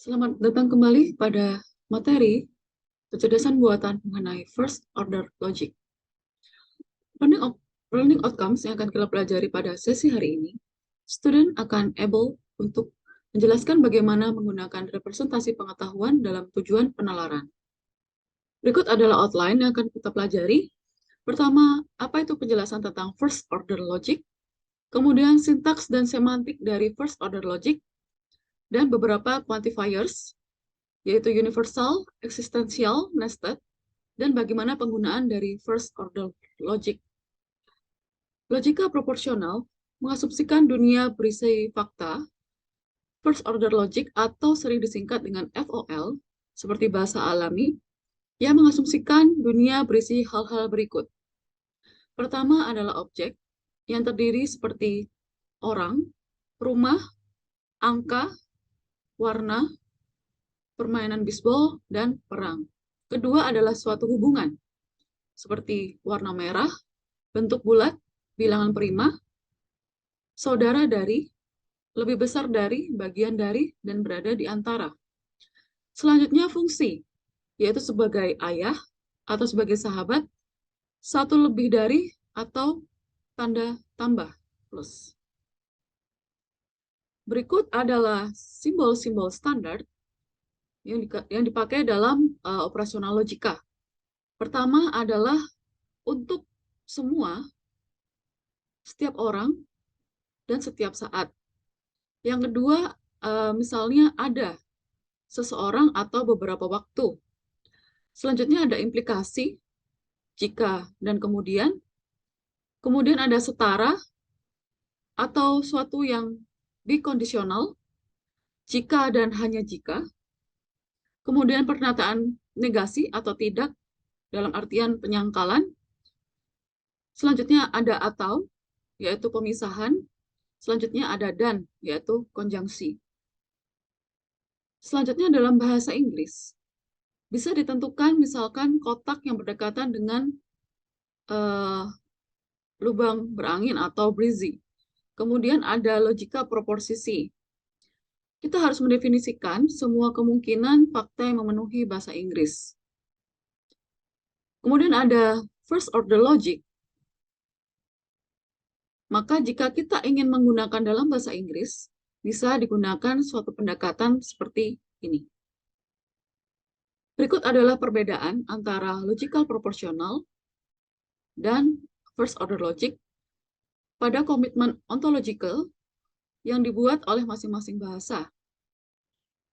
Selamat datang kembali pada materi kecerdasan buatan mengenai first order logic. Learning outcomes yang akan kita pelajari pada sesi hari ini, student akan able untuk menjelaskan bagaimana menggunakan representasi pengetahuan dalam tujuan penalaran. Berikut adalah outline yang akan kita pelajari. Pertama, apa itu penjelasan tentang first order logic, kemudian sintaks dan semantik dari first order logic, dan beberapa quantifiers, yaitu universal, eksistensial, nested, dan bagaimana penggunaan dari first order logic. Logika proporsional mengasumsikan dunia berisi fakta, first order logic atau sering disingkat dengan FOL, seperti bahasa alami, yang mengasumsikan dunia berisi hal-hal berikut. Pertama adalah objek, yang terdiri seperti orang, rumah, angka, warna, permainan bisbol, dan perang. Kedua adalah suatu hubungan, seperti warna merah, bentuk bulat, bilangan prima, saudara dari, lebih besar dari, bagian dari, dan berada di antara. Selanjutnya fungsi, yaitu sebagai ayah atau sebagai sahabat, satu lebih dari, atau tanda tambah, plus. Berikut adalah simbol-simbol standar yang dipakai dalam operasional logika. Pertama adalah untuk semua, setiap orang, dan setiap saat. Yang kedua, misalnya ada seseorang atau beberapa waktu. Selanjutnya ada implikasi, jika dan kemudian. Kemudian ada setara atau suatu yang bikondisional, jika dan hanya jika. Kemudian pernyataan negasi atau tidak dalam artian penyangkalan. Selanjutnya ada atau, yaitu pemisahan. Selanjutnya ada dan, yaitu konjungsi. Selanjutnya dalam bahasa Inggris, bisa ditentukan misalkan kotak yang berdekatan dengan lubang berangin atau breezy. Kemudian ada logika proposisi. Kita harus mendefinisikan semua kemungkinan fakta yang memenuhi bahasa Inggris. Kemudian ada first order logic. Maka jika kita ingin menggunakan dalam bahasa Inggris, bisa digunakan suatu pendekatan seperti ini. Berikut adalah perbedaan antara logical proportional dan first order logic pada komitmen ontological yang dibuat oleh masing-masing bahasa,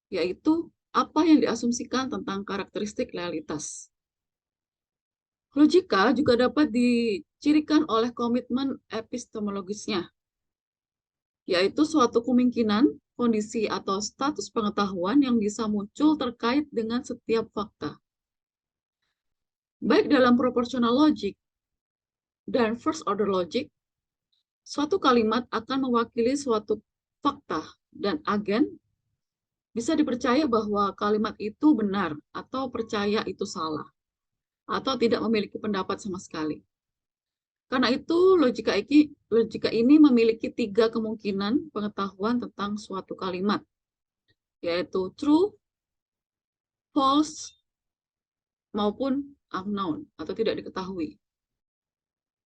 yaitu apa yang diasumsikan tentang karakteristik realitas. Logika juga dapat dicirikan oleh komitmen epistemologisnya, yaitu suatu kemungkinan, kondisi, atau status pengetahuan yang bisa muncul terkait dengan setiap fakta. Baik dalam proportional logic dan first order logic, suatu kalimat akan mewakili suatu fakta dan agen bisa dipercaya bahwa kalimat itu benar atau percaya itu salah atau tidak memiliki pendapat sama sekali. Karena itu logika ini memiliki 3 kemungkinan pengetahuan tentang suatu kalimat, yaitu true, false, maupun unknown atau tidak diketahui.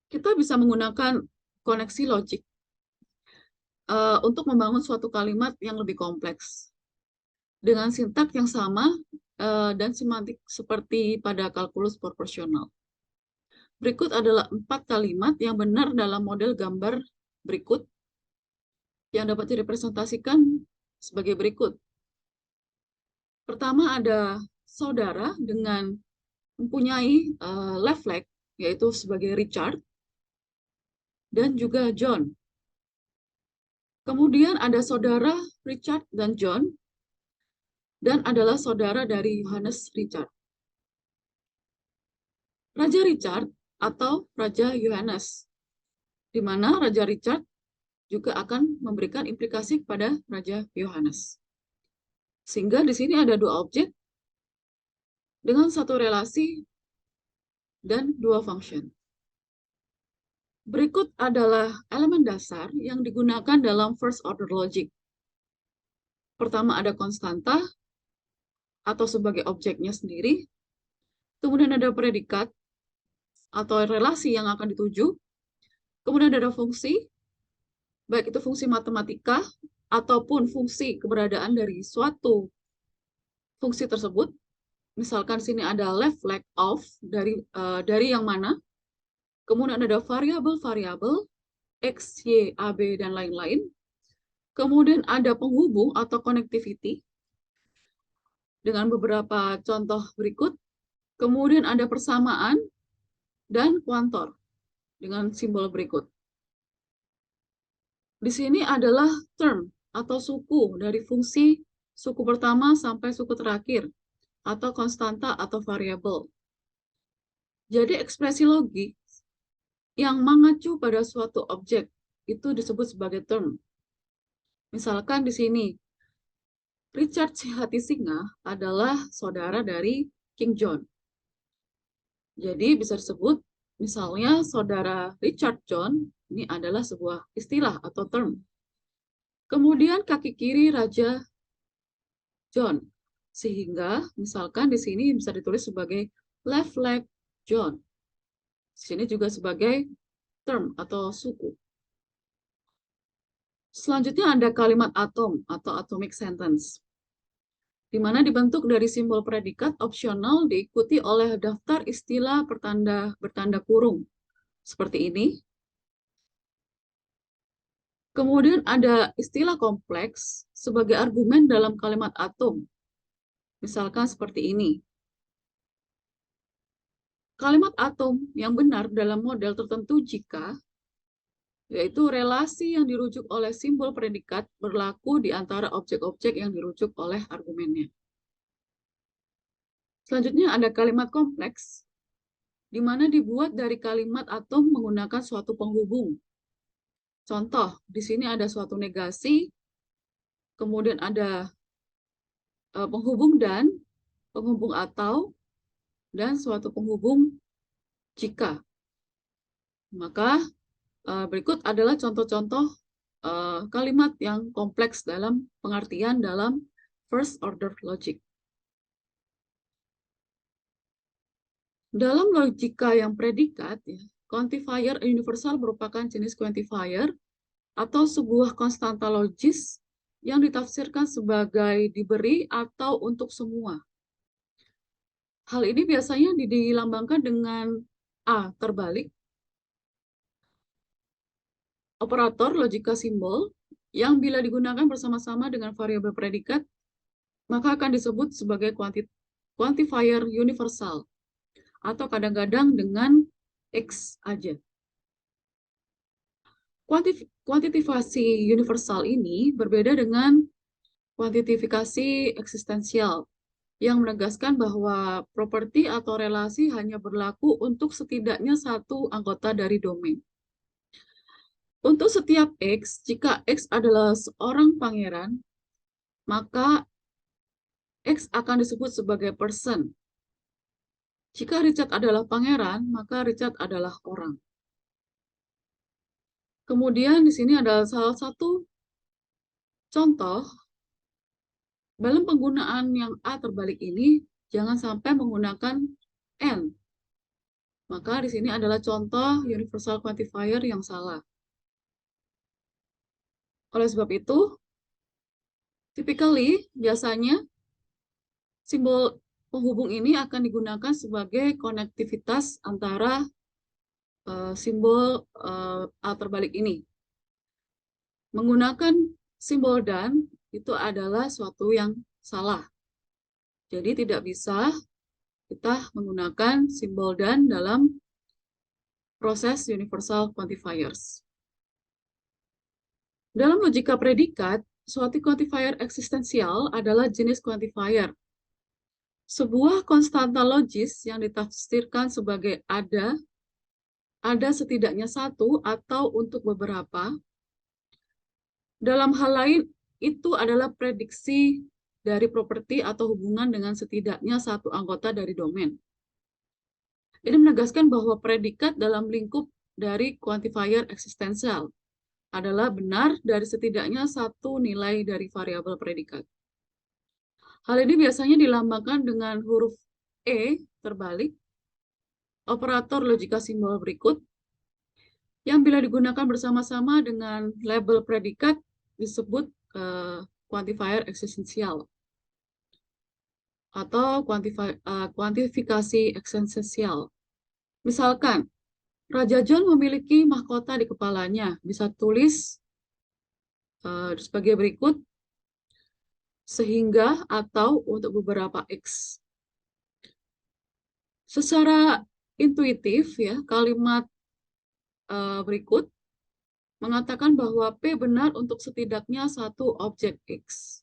Kita bisa menggunakan koneksi logik untuk membangun suatu kalimat yang lebih kompleks dengan sintak yang sama dan semantik seperti pada kalkulus proporsional. Berikut adalah 4 kalimat yang benar dalam model gambar berikut yang dapat direpresentasikan sebagai berikut. Pertama ada saudara dengan mempunyai left leg, yaitu sebagai Richard, dan juga John. Kemudian ada saudara Richard dan John, dan adalah saudara dari Johannes Richard. Raja Richard atau Raja Johannes, di mana Raja Richard juga akan memberikan implikasi kepada Raja Johannes. Sehingga di sini ada 2 objek dengan 1 relasi dan 2 function. Berikut adalah elemen dasar yang digunakan dalam first order logic. Pertama ada konstanta, atau sebagai objeknya sendiri. Kemudian ada predikat atau relasi yang akan dituju. Kemudian ada fungsi, baik itu fungsi matematika ataupun fungsi keberadaan dari suatu fungsi tersebut. Misalkan sini ada left leg off dari yang mana. Kemudian ada variabel-variabel X, Y, A, B, dan lain-lain. Kemudian ada penghubung atau connectivity dengan beberapa contoh berikut. Kemudian ada persamaan dan kuantor dengan simbol berikut. Di sini adalah term atau suku dari fungsi suku pertama sampai suku terakhir atau konstanta atau variabel. Jadi ekspresi logik yang mengacu pada suatu objek itu disebut sebagai term. Misalkan di sini, Richard Hattisinga adalah saudara dari King John. Jadi bisa disebut misalnya saudara Richard John ini adalah sebuah istilah atau term. Kemudian kaki kiri Raja John. Sehingga misalkan di sini bisa ditulis sebagai left leg John. Di sini juga sebagai term atau suku. Selanjutnya ada kalimat atom atau atomic sentence, di mana dibentuk dari simbol predikat opsional diikuti oleh daftar istilah bertanda kurung, seperti ini. Kemudian ada istilah kompleks sebagai argumen dalam kalimat atom, misalkan seperti ini. Kalimat atom yang benar dalam model tertentu jika, yaitu relasi yang dirujuk oleh simbol predikat berlaku di antara objek-objek yang dirujuk oleh argumennya. Selanjutnya ada kalimat kompleks, di mana dibuat dari kalimat atom menggunakan suatu penghubung. Contoh, di sini ada suatu negasi, kemudian ada penghubung dan, penghubung atau, dan suatu penghubung jika. Maka berikut adalah contoh-contoh kalimat yang kompleks dalam pengertian dalam first order logic. Dalam logika yang predikat, quantifier universal merupakan jenis quantifier atau sebuah konstanta logis yang ditafsirkan sebagai diberi atau untuk semua. Hal ini biasanya dilambangkan dengan A terbalik, operator logika simbol, yang bila digunakan bersama-sama dengan variabel predikat, maka akan disebut sebagai quantifier universal, atau kadang-kadang dengan X aja. Kuantifikasi universal ini berbeda dengan kuantifikasi eksistensial, yang menegaskan bahwa properti atau relasi hanya berlaku untuk setidaknya satu anggota dari domain. Untuk setiap X, jika X adalah seorang pangeran, maka X akan disebut sebagai person. Jika Richard adalah pangeran, maka Richard adalah orang. Kemudian di sini ada salah satu contoh dalam penggunaan yang A terbalik ini, jangan sampai menggunakan N. Maka di sini adalah contoh universal quantifier yang salah. Oleh sebab itu, typically biasanya simbol penghubung ini akan digunakan sebagai konektivitas antara simbol A terbalik ini. Menggunakan simbol dan itu adalah suatu yang salah. Jadi tidak bisa kita menggunakan simbol dan dalam proses universal quantifiers. Dalam logika predikat, suatu quantifier eksistensial adalah jenis quantifier. Sebuah konstanta logis yang ditafsirkan sebagai ada setidaknya satu atau untuk beberapa. Dalam hal lain, itu adalah prediksi dari properti atau hubungan dengan setidaknya satu anggota dari domain. Ini menegaskan bahwa predikat dalam lingkup dari quantifier eksistensial adalah benar dari setidaknya satu nilai dari variabel predikat. Hal ini biasanya dilambangkan dengan huruf E terbalik, operator logika simbol berikut, yang bila digunakan bersama-sama dengan label predikat disebut quantifier eksistensial atau kuantifikasi eksistensial. Misalkan, Raja John memiliki mahkota di kepalanya. Bisa tulis sebagai berikut, sehingga atau untuk beberapa X. Secara intuitif, ya, kalimat berikut mengatakan bahwa P benar untuk setidaknya satu objek X.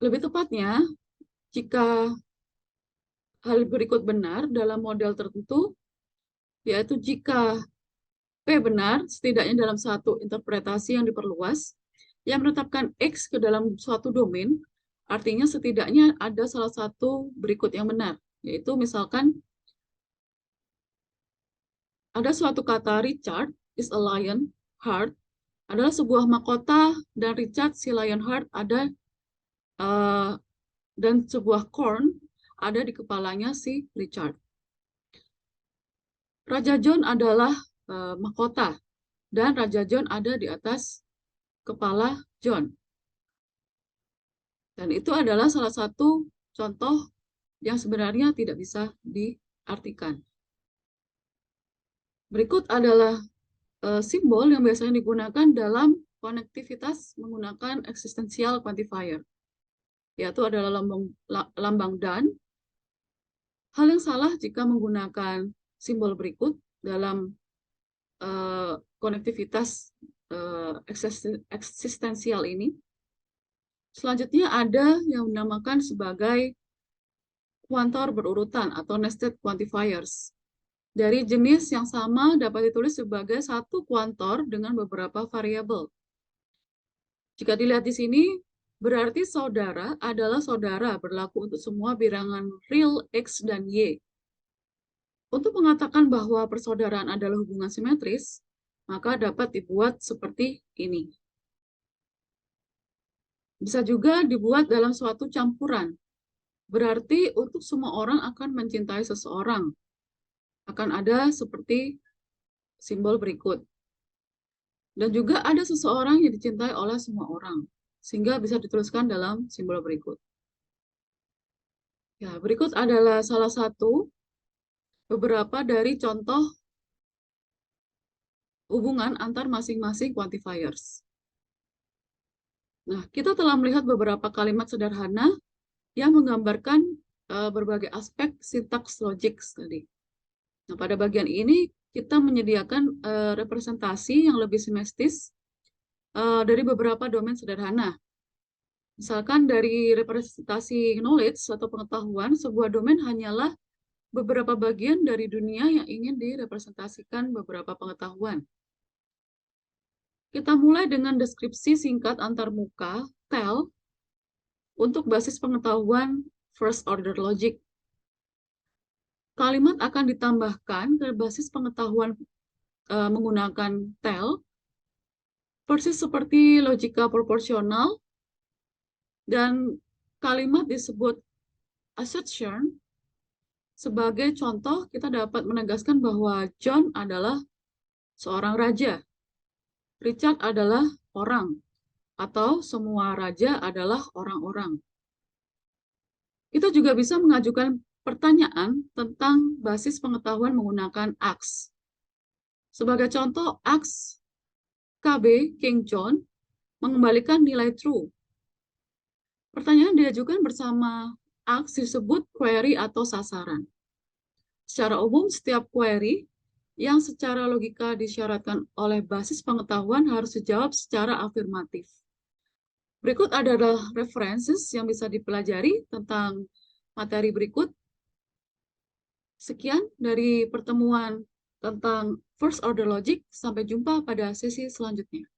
Lebih tepatnya, jika hal berikut benar dalam model tertentu, yaitu jika P benar, setidaknya dalam satu interpretasi yang diperluas, yang menetapkan X ke dalam suatu domain, artinya setidaknya ada salah satu berikut yang benar, yaitu misalkan ada suatu kata Richard is a lion heart, adalah sebuah mahkota, dan Richard si Lionheart ada dan sebuah corn ada di kepalanya si Richard. Raja John adalah mahkota, dan Raja John ada di atas kepala John. Dan itu adalah salah satu contoh yang sebenarnya tidak bisa diartikan. Berikut adalah simbol yang biasanya digunakan dalam konektivitas menggunakan existential quantifier, yaitu adalah lambang dan. Hal yang salah jika menggunakan simbol berikut dalam konektivitas eksistensial ini. Selanjutnya ada yang dinamakan sebagai kuantor berurutan atau nested quantifiers. Dari jenis yang sama dapat ditulis sebagai satu kuantor dengan beberapa variabel. Jika dilihat di sini, berarti saudara adalah saudara berlaku untuk semua bilangan real X dan Y. Untuk mengatakan bahwa persaudaraan adalah hubungan simetris, maka dapat dibuat seperti ini. Bisa juga dibuat dalam suatu campuran. Berarti untuk semua orang akan mencintai seseorang. Akan ada seperti simbol berikut. Dan juga ada seseorang yang dicintai oleh semua orang, sehingga bisa dituliskan dalam simbol berikut. Ya, berikut adalah salah satu beberapa dari contoh hubungan antar masing-masing quantifiers. Nah, kita telah melihat beberapa kalimat sederhana yang menggambarkan berbagai aspek sintaks logik tadi. Nah, pada bagian ini kita menyediakan representasi yang lebih simetris dari beberapa domain sederhana. Misalkan dari representasi knowledge atau pengetahuan, sebuah domain hanyalah beberapa bagian dari dunia yang ingin direpresentasikan beberapa pengetahuan. Kita mulai dengan deskripsi singkat antarmuka, TEL, untuk basis pengetahuan first order logic. Kalimat akan ditambahkan ke basis pengetahuan menggunakan TEL, persis seperti logika proporsional, dan kalimat disebut assertion. Sebagai contoh, kita dapat menegaskan bahwa John adalah seorang raja, Richard adalah orang, atau semua raja adalah orang-orang. Kita juga bisa mengajukan pertanyaan tentang basis pengetahuan menggunakan AX. Sebagai contoh, AX KB King John mengembalikan nilai true. Pertanyaan diajukan bersama AX disebut query atau sasaran. Secara umum, setiap query yang secara logika disyaratkan oleh basis pengetahuan harus dijawab secara afirmatif. Berikut adalah references yang bisa dipelajari tentang materi berikut. Sekian dari pertemuan tentang first order logic. Sampai jumpa pada sesi selanjutnya.